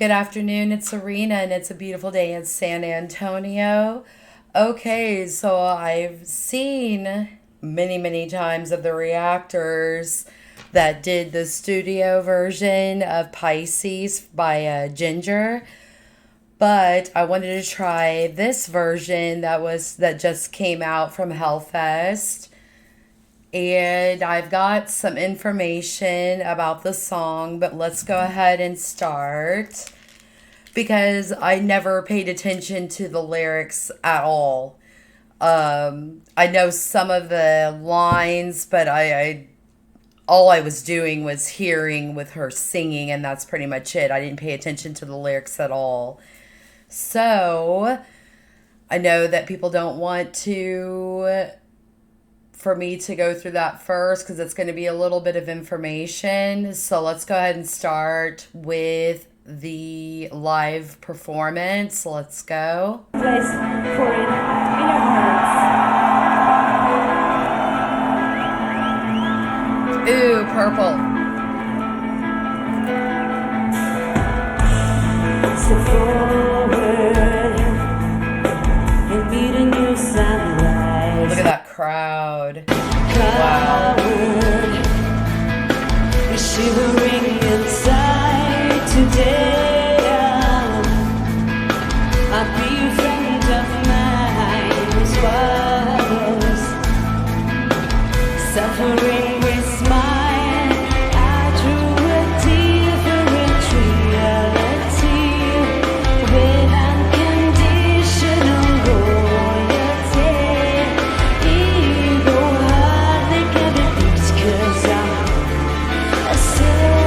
Good afternoon, it's Serena, and it's a beautiful day in San Antonio. Okay, so I've seen many times of the reactors that did the studio version of Pisces by Ginger, but I wanted to try this version that just came out from Hellfest. And I've got some information about the song, but let's go ahead and start because I never paid attention to the lyrics at all. I know some of the lines, but I all I was doing was hearing with her singing, and that's pretty much it. I didn't pay attention to the lyrics at all. So I know that people don't want to for me to go through that first because it's going to be a little bit of information. So let's go ahead and start with the live performance. Let's go. Place for it in your hearts. Ooh, purple. Step forward and meet a new sunrise. Look at that crowd. Wow. Coward, shivering inside today. I'll be a friend of mine was suffering with mine. I drew a different reality with unconditional loyalty. Ego hardly can be fixed 'cause I'm a self-reliance.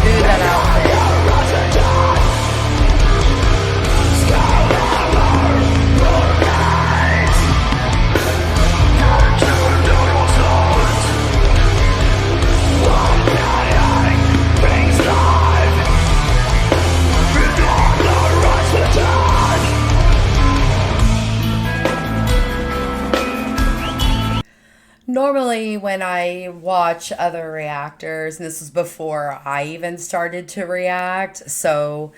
Ooh, that outfit. Normally, when I watch other reactors, and this was before I even started to react, so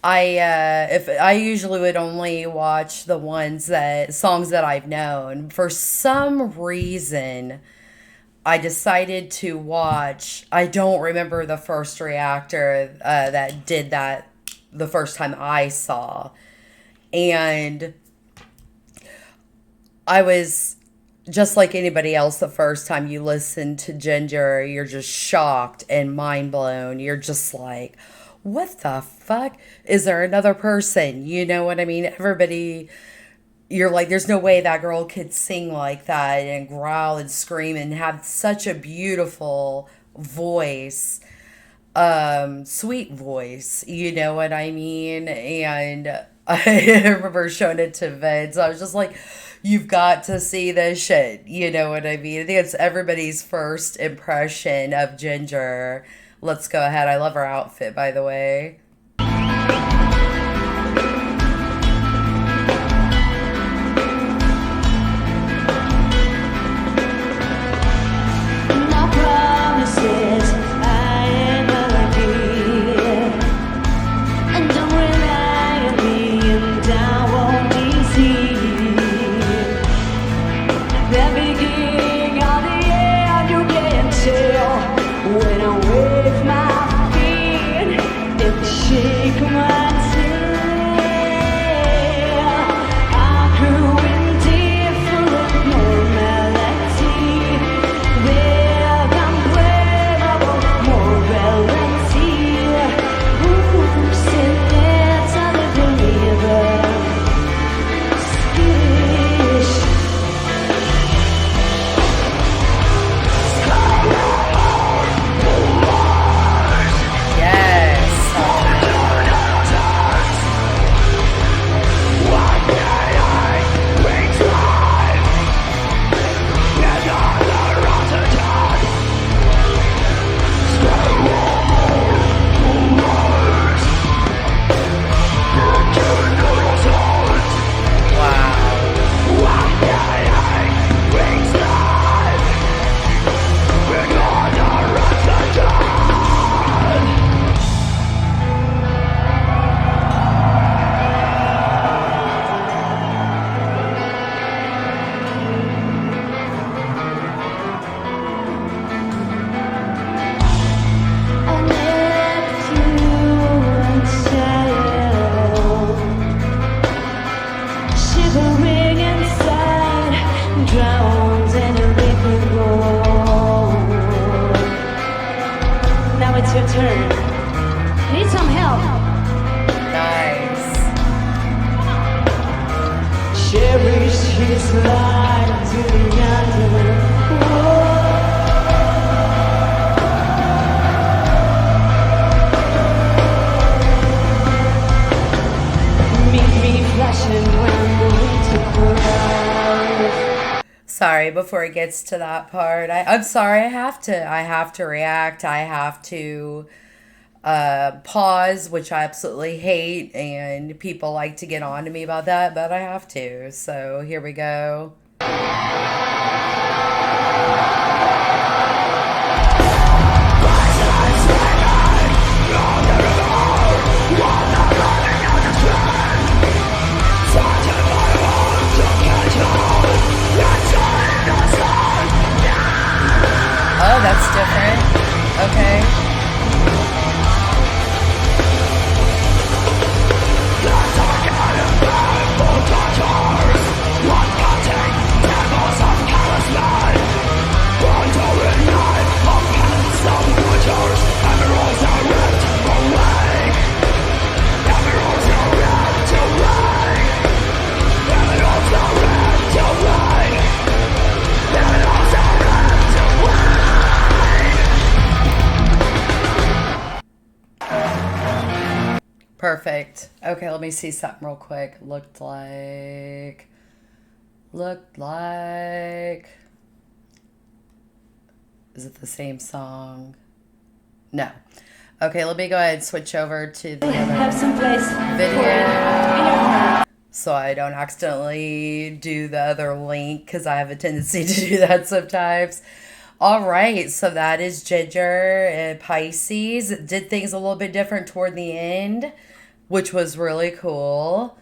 if I usually would only watch the songs that I've known. For some reason, I decided to watch. I don't remember the first reactor that did that the first time I saw, and I was just like anybody else. The first time you listen to Ginger, you're just shocked and mind blown. You're just like, what the fuck? Is there another person? You know what I mean? Everybody, you're like, there's no way that girl could sing like that and growl and scream and have such a beautiful voice, sweet voice. You know what I mean? And I remember showing it to Vince. I was just like, you've got to see this shit. You know what I mean? I think it's everybody's first impression of Ginger. Let's go ahead. I love her outfit, by the way. My promises I never keep, and don't rely on me, and I won't deceive. The beginning of the end you can tell when I wave my feet in the Sorry, before it gets to that part, I'm sorry. I have to react. I have to pause, which I absolutely hate, and people like to get on to me about that, but I have to. So here we go. Oh, that's different. Okay. Perfect. Okay, let me see something real quick. Looked like. Is it the same song? No. Okay, let me go ahead and switch over to the Have other some place for it video in your heart. so I don't accidentally do the other link because I have a tendency to do that sometimes. All right, so that is Ginger and Pisces. It did things a little bit different toward the end, which was really cool.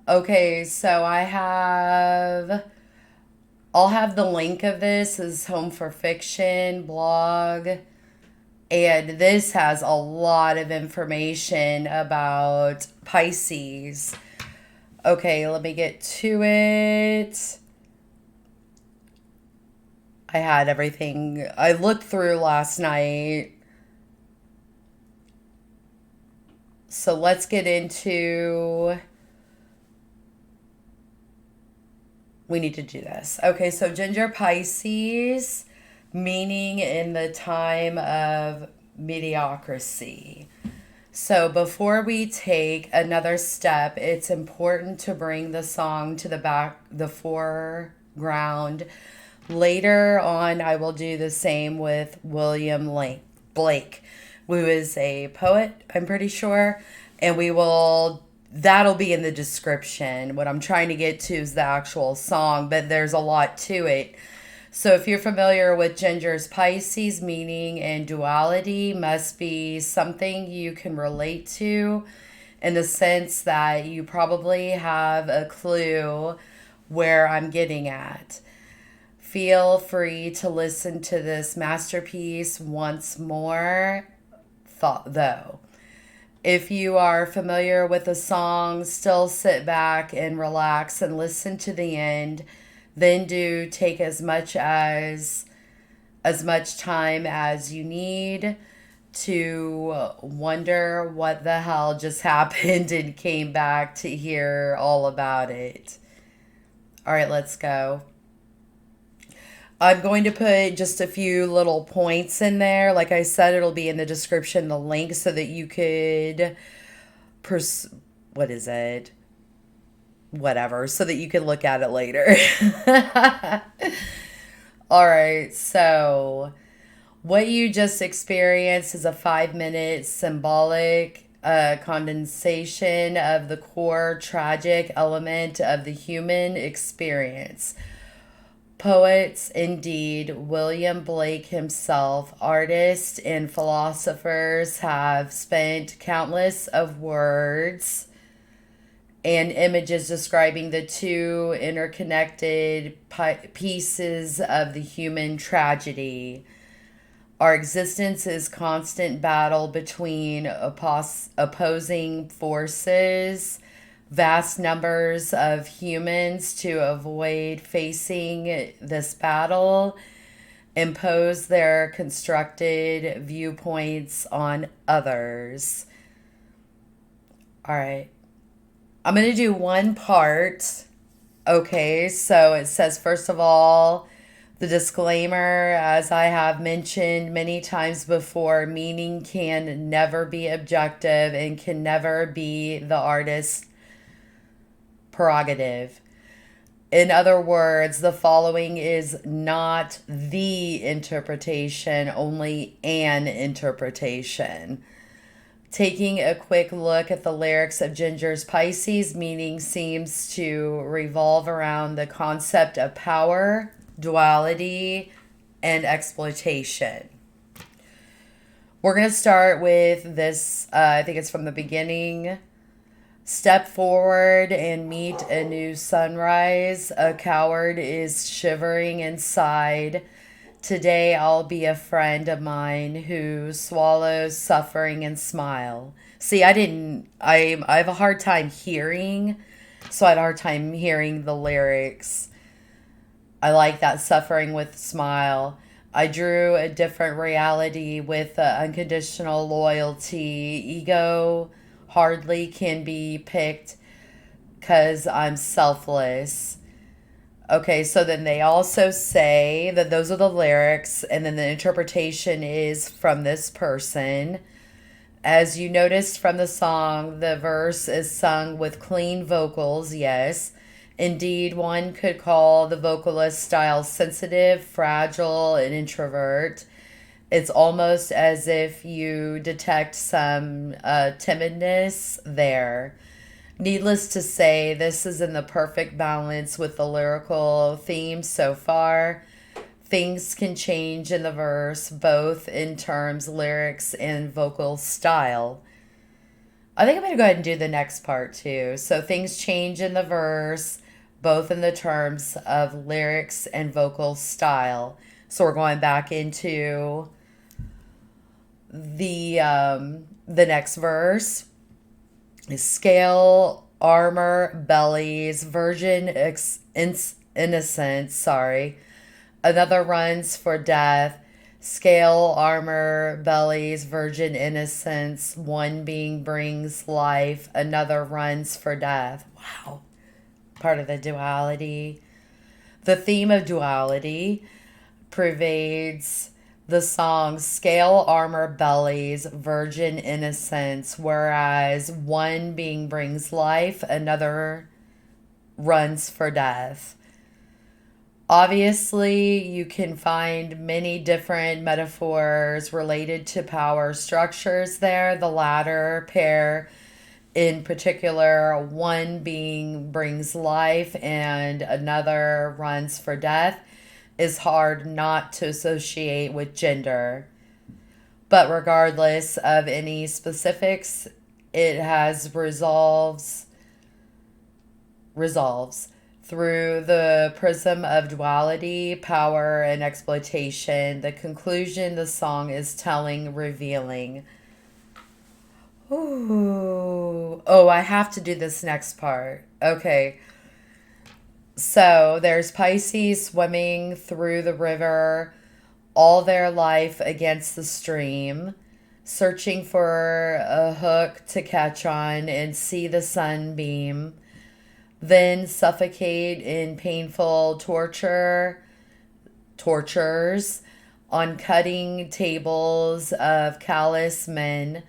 Okay, so I'll have the link of this as Home for Fiction blog. And this has a lot of information about Pisces. Okay, let me get to it. I had everything I looked through last night. So let's get into. We need to do this. Okay, so Jinjer-Pisces, meaning in the time of mediocrity. So before we take another step, it's important to bring the song to the foreground. Later on, I will do the same with William Blake, who is a poet, I'm pretty sure, and that'll be in the description. What I'm trying to get to is the actual song, but there's a lot to it. So if you're familiar with Ginger's Pisces, meaning and duality must be something you can relate to in the sense that you probably have a clue where I'm getting at. Feel free to listen to this masterpiece once more, though. If you are familiar with the song, still sit back and relax and listen to the end. Then do take as much time as you need to wonder what the hell just happened and came back to hear all about it. All right, let's go. I'm going to put just a few little points in there. Like I said, it'll be in the description, the link, so that you could, what is it? Whatever, so that you could look at it later. All right, so what you just experienced is a 5-minute symbolic condensation of the core tragic element of the human experience. Poets, indeed, William Blake himself, artists, and philosophers have spent countless of words and images describing the two interconnected pieces of the human tragedy. Our existence is constant battle between opposing forces. Vast numbers of humans, to avoid facing this battle, impose their constructed viewpoints on others. All right. I'm going to do one part. Okay, so it says, first of all, the disclaimer, as I have mentioned many times before, meaning can never be objective and can never be the artist's prerogative. In other words, the following is not the interpretation, only an interpretation. Taking a quick look at the lyrics of Jinjer-Pisces, meaning seems to revolve around the concept of power, duality, and exploitation. We're going to start with this, I think it's from the beginning. Step forward and meet a new sunrise. A coward is shivering inside. Today I'll be a friend of mine who swallows suffering and smile. See, I have a hard time hearing, so I had a hard time hearing the lyrics. I like that suffering with smile. I drew a different reality with unconditional loyalty. Ego hardly can be picked because I'm selfless. Okay, so then they also say that those are the lyrics, and then the interpretation is from this person. As you noticed from the song, the verse is sung with clean vocals, yes. Indeed, one could call the vocalist style sensitive, fragile, and introvert. It's almost as if you detect some timidness there. Needless to say, this is in the perfect balance with the lyrical theme so far. Things can change in the verse, both in terms lyrics and vocal style. I think I'm going to go ahead and do the next part too. So things change in the verse, both in the terms of lyrics and vocal style. So we're going back into the next verse. Scale, armor, bellies, innocence, sorry. Another runs for death. Scale, armor, bellies, virgin innocence. One being brings life, another runs for death. Wow. Part of the duality. The theme of duality pervades the song Scale, Armor, Bellies, Virgin Innocence, whereas one being brings life, another runs for death. Obviously, you can find many different metaphors related to power structures there. The latter pair, in particular, one being brings life and another runs for death, is hard not to associate with gender. But regardless of any specifics, it has resolves through the prism of duality, power, and exploitation. The conclusion the song is telling, revealing. Ooh. Oh, I have to do this next part. Okay. So there's Pisces swimming through the river all their life against the stream, searching for a hook to catch on and see the sunbeam, then suffocate in painful tortures on cutting tables of callous men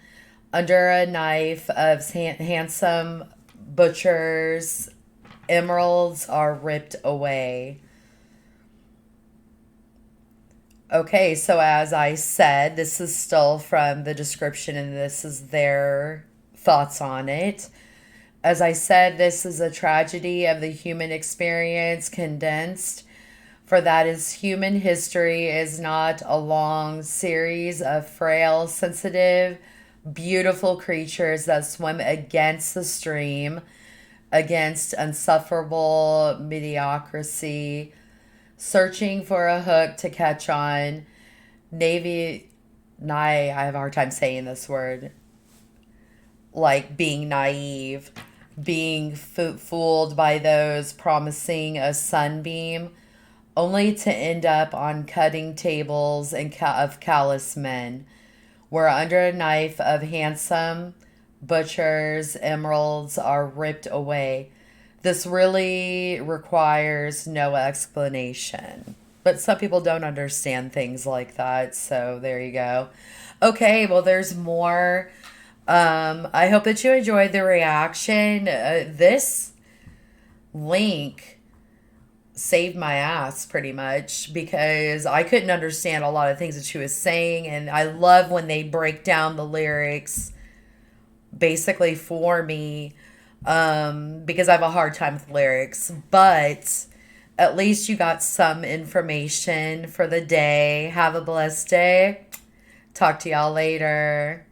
under a knife of handsome butchers. Emeralds are ripped away. Okay, so as I said, this is still from the description and this is their thoughts on it. As I said, this is a tragedy of the human experience condensed, for that is human history is not a long series of frail, sensitive, beautiful creatures that swim against the stream, against insufferable mediocrity, searching for a hook to catch on. I have a hard time saying this word. Like being naive, being fooled by those promising a sunbeam, only to end up on cutting tables and of callous men, where under a knife of handsome butchers, emeralds are ripped away. This really requires no explanation. But some people don't understand things like that, so there you go. Okay, well, there's more. I hope that you enjoyed the reaction. This link saved my ass pretty much because I couldn't understand a lot of things that she was saying. And I love when they break down the lyrics basically for me, because I have a hard time with lyrics. But at least you got some information for the day. Have a blessed day. Talk to y'all later.